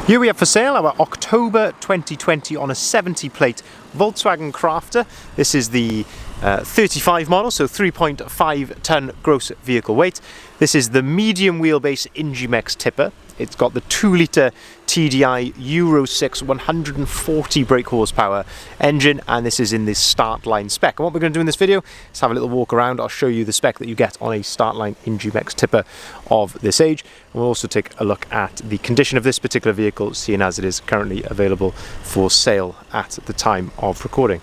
Here we have for sale our October 2020 on a 70 plate Volkswagen Crafter. This is the 35 model, so 3.5 ton gross vehicle weight. This is the medium wheelbase Ingimex tipper. It's got the 2 litre TDI Euro 6 140 brake horsepower engine, and this is in the start line spec. And what we're going to do in this video is have a little walk around. I'll show you the spec that you get on a start line Ingimex tipper of this age. And we'll also take a look at the condition of this particular vehicle, seeing as it is currently available for sale at the time of recording.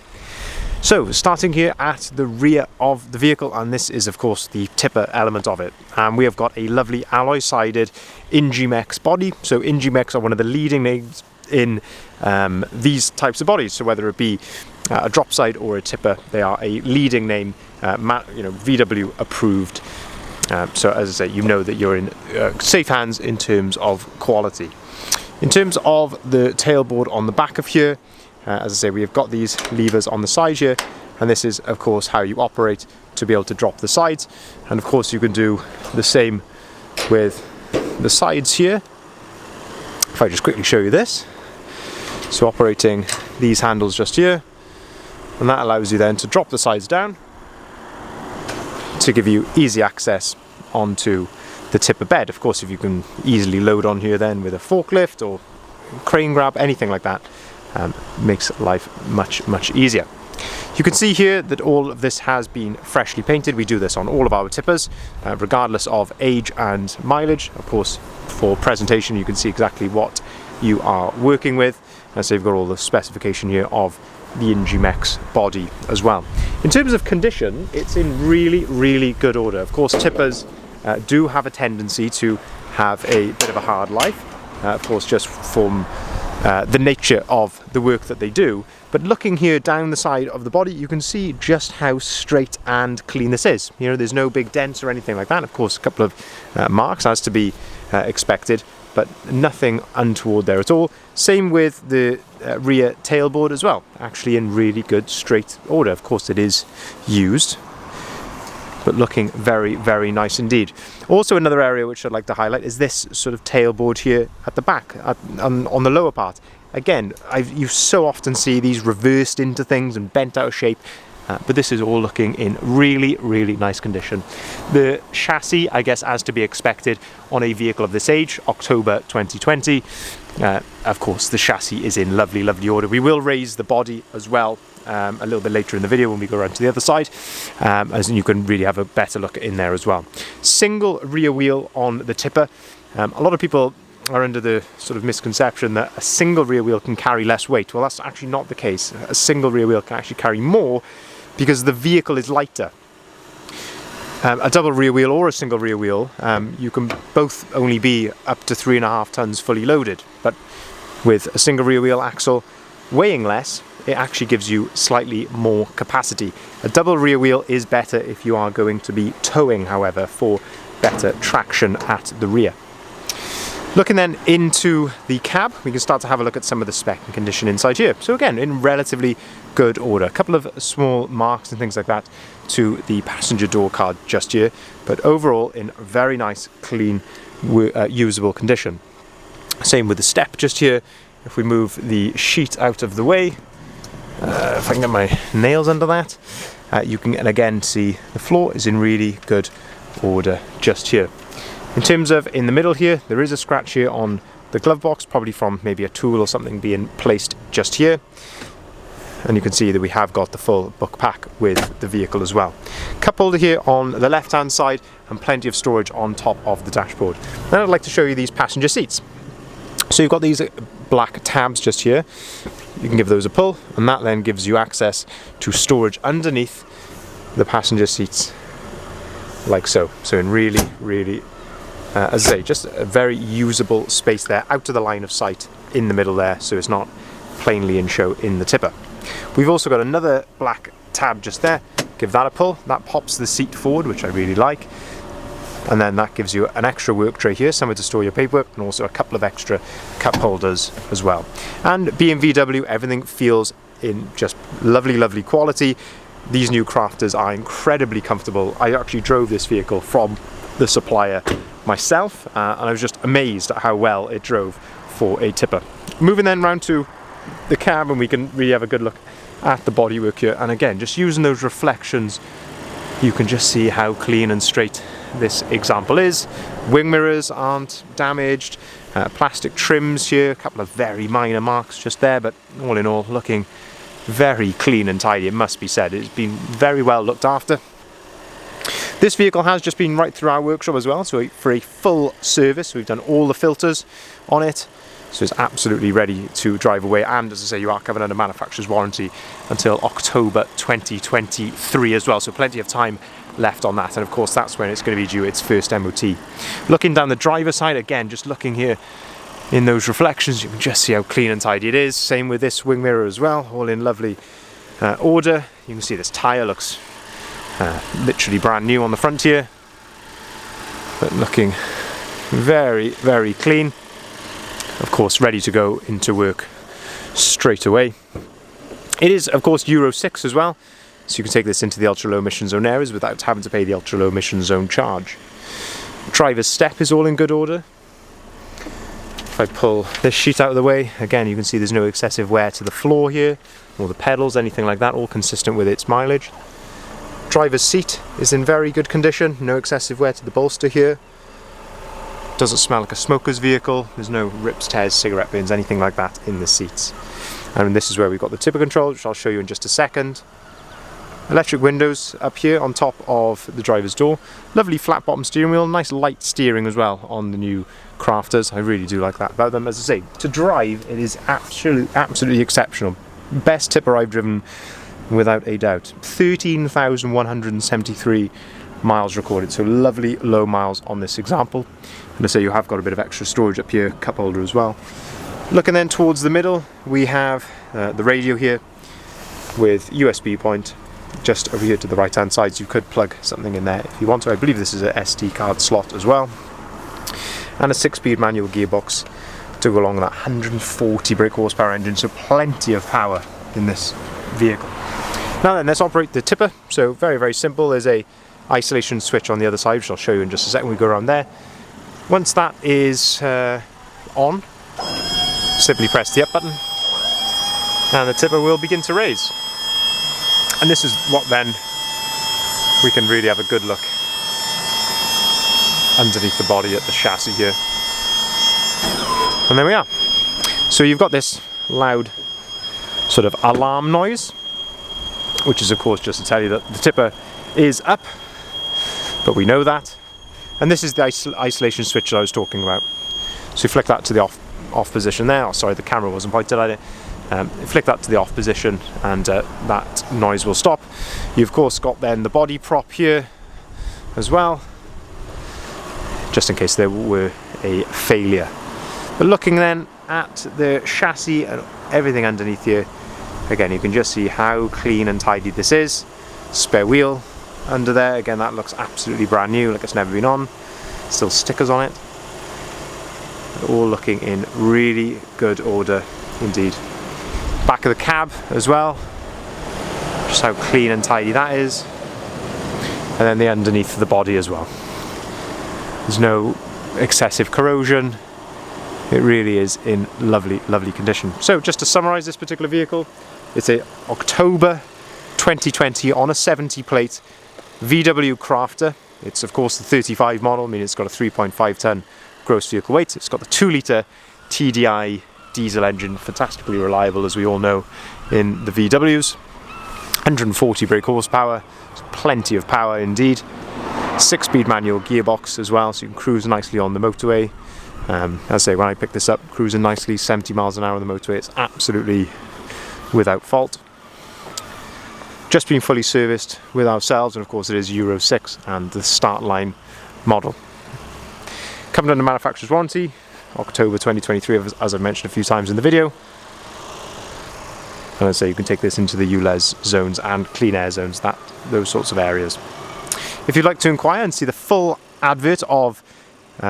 So, starting here at the rear of the vehicle, and this is of course the tipper element of it, and we have got a lovely alloy-sided Ingimex body. So Ingimex are one of the leading names in these types of bodies, so whether it be a drop side or a tipper, they are a leading name, VW approved. So as I say, you know that you're in safe hands in terms of quality. In terms of the tailboard on the back of here, as I say, we have got these levers on the side here, and this is of course how you operate to be able to drop the sides. And of course you can do the same with the sides here. If I just quickly show you this. So operating these handles just here, and that allows you then to drop the sides down to give you easy access onto the tipper bed. Of course, if you can easily load on here then with a forklift or crane grab, anything like that, makes life much easier. You can see here that all of this has been freshly painted. We do this on all of our tippers, regardless of age and mileage. Of course, for presentation you can see exactly what you are working with, and so you've got all the specification here of the Ingimex body as well. In terms of condition, it's in really good order. Of course, tippers do have a tendency to have a bit of a hard life, of course just from the nature of the work that they do. But looking here down the side of the body, you can see just how straight and clean this is. You know, there's no big dents or anything like that. Of course, a couple of marks as to be expected, but nothing untoward there at all. Same with the rear tailboard as well, actually in really good straight order. Of course it is used, but looking very nice indeed. Also, another area which I'd like to highlight is this sort of tailboard here at the back, on the lower part. Again, you so often see these reversed into things and bent out of shape, but this is all looking in really nice condition. The chassis, I guess as to be expected on a vehicle of this age, October 2020, of course the chassis is in lovely order. We will raise the body as well a little bit later in the video when we go around to the other side, as you can really have a better look in there as well. Single rear wheel on the tipper. A lot of people are under the sort of misconception that a single rear wheel can carry less weight. Well, that's actually not the case. A single rear wheel can actually carry more because the vehicle is lighter. A double rear wheel or a single rear wheel, you can both only be up to 3.5 tons fully loaded, but with a single rear wheel axle weighing less, it actually gives you slightly more capacity. A double rear wheel is better if you are going to be towing, however, for better traction at the rear. Looking then into the cab, we can start to have a look at some of the spec and condition inside here. So again, in relatively good order. A couple of small marks and things like that to the passenger door card just here, but overall in very nice, clean, usable condition. Same with the step just here. If we move the sheet out of the way, if I can get my nails under that, you can again see the floor is in really good order just here. In terms of in the middle here, there is a scratch here on the glove box, probably from maybe a tool or something being placed just here. And you can see that we have got the full book pack with the vehicle as well. Cup holder here on the left hand side and plenty of storage on top of the dashboard. Then I'd like to show you these passenger seats. So you've got these black tabs just here. You can give those a pull, and that then gives you access to storage underneath the passenger seats like so. So in really as I say, just a very usable space there, out of the line of sight in the middle there, so it's not plainly in show in the tipper. We've also got another black tab just there. Give that a pull, that pops the seat forward, which I really like, and then that gives you an extra work tray here, somewhere to store your paperwork, and also a couple of extra cup holders as well. And being VW, everything feels in just lovely quality. These new Crafters are incredibly comfortable. I actually drove this vehicle from the supplier myself, and I was just amazed at how well it drove for a tipper. Moving then round to the cab, and we can really have a good look at the bodywork here, and again just using those reflections you can just see how clean and straight this example is. Wing mirrors aren't damaged, plastic trims here, a couple of very minor marks just there, but all in all looking very clean and tidy, it must be said. It's been very well looked after. This vehicle has just been right through our workshop as well, so for a full service we've done all the filters on it, so it's absolutely ready to drive away, and as I say, you are covered under manufacturer's warranty until October 2023 as well, so plenty of time left on that, and of course that's when it's going to be due its first MOT. Looking down the driver's side, again just looking here in those reflections, you can just see how clean and tidy it is. Same with this wing mirror as well, all in lovely order. You can see this tyre looks literally brand new on the front here, but looking very, very clean. Of course, ready to go into work straight away. It is, of course, Euro 6 as well, so you can take this into the ultra low emission zone areas without having to pay the ultra low emission zone charge. Driver's step is all in good order. If I pull this sheet out of the way, again you can see there's no excessive wear to the floor here, or the pedals, anything like that, all consistent with its mileage. Driver's seat is in very good condition, no excessive wear to the bolster here. Doesn't smell like a smoker's vehicle, there's no rips, tears, cigarette bins, anything like that in the seats. And this is where we've got the tipper control, which I'll show you in just a second. Electric windows up here on top of the driver's door. Lovely flat bottom steering wheel, nice light steering as well on the new Crafters. I really do like that about them. As I say, to drive it is absolutely exceptional. Best tipper I've driven without a doubt. 13,173 miles recorded, so lovely low miles on this example. And I say you have got a bit of extra storage up here, cup holder as well. Looking then towards the middle, we have the radio here with USB point just over here to the right hand side, so you could plug something in there if you want to. I believe this is a SD card slot as well, and a 6-speed manual gearbox to go along with that 140 brake horsepower engine, so plenty of power in this vehicle. Now then, let's operate the tipper. So very, very simple. There's a isolation switch on the other side, which I'll show you in just a second. We go around there. Once that is on, simply press the up button and the tipper will begin to raise. And this is what then we can really have a good look underneath the body at the chassis here. And there we are. So you've got this loud sort of alarm noise, which is of course just to tell you that the tipper is up, but we know that. And this is the isolation switch that I was talking about. So you flick that to the off position there. Oh, sorry, the camera wasn't pointed at it. Flick that to the off position and that noise will stop. You've of course got then the body prop here as well, just in case there were a failure. But looking then at the chassis and everything underneath here, again you can just see how clean and tidy this is. Spare wheel under there, again that looks absolutely brand new, like it's never been on. Still stickers on it. All looking in really good order indeed. Back of the cab as well, just how clean and tidy that is. And then the underneath of the body as well. There's no excessive corrosion. It really is in lovely, lovely condition. So just to summarise this particular vehicle, it's a October 2020 on a 70 plate VW Crafter. It's of course the 35 model, meaning it's got a 3.5 ton gross vehicle weight. It's got the 2-litre TDI diesel engine, fantastically reliable as we all know in the VWs. 140 brake horsepower, plenty of power indeed. 6-speed manual gearbox as well, so you can cruise nicely on the motorway. As I say, when I picked this up, cruising nicely 70 miles an hour on the motorway, it's absolutely without fault. Just been fully serviced with ourselves, and of course it is Euro 6 and the start line model. Covered under manufacturer's warranty, October 2023, as I mentioned a few times in the video. And I say you can take this into the ULEZ zones and clean air zones, those sorts of areas. If you'd like to inquire and see the full advert of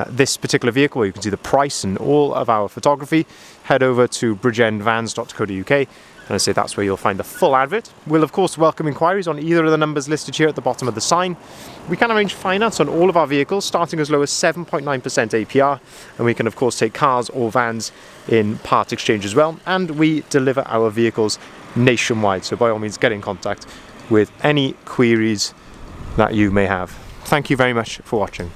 this particular vehicle, where you can see the price and all of our photography, head over to bridgeendvans.co.uk, and I say that's where you'll find the full advert. We'll of course welcome inquiries on either of the numbers listed here at the bottom of the sign. We can arrange finance on all of our vehicles, starting as low as 7.9% APR, and we can of course take cars or vans in part exchange as well, and we deliver our vehicles nationwide, so by all means get in contact with any queries that you may have. Thank you very much for watching.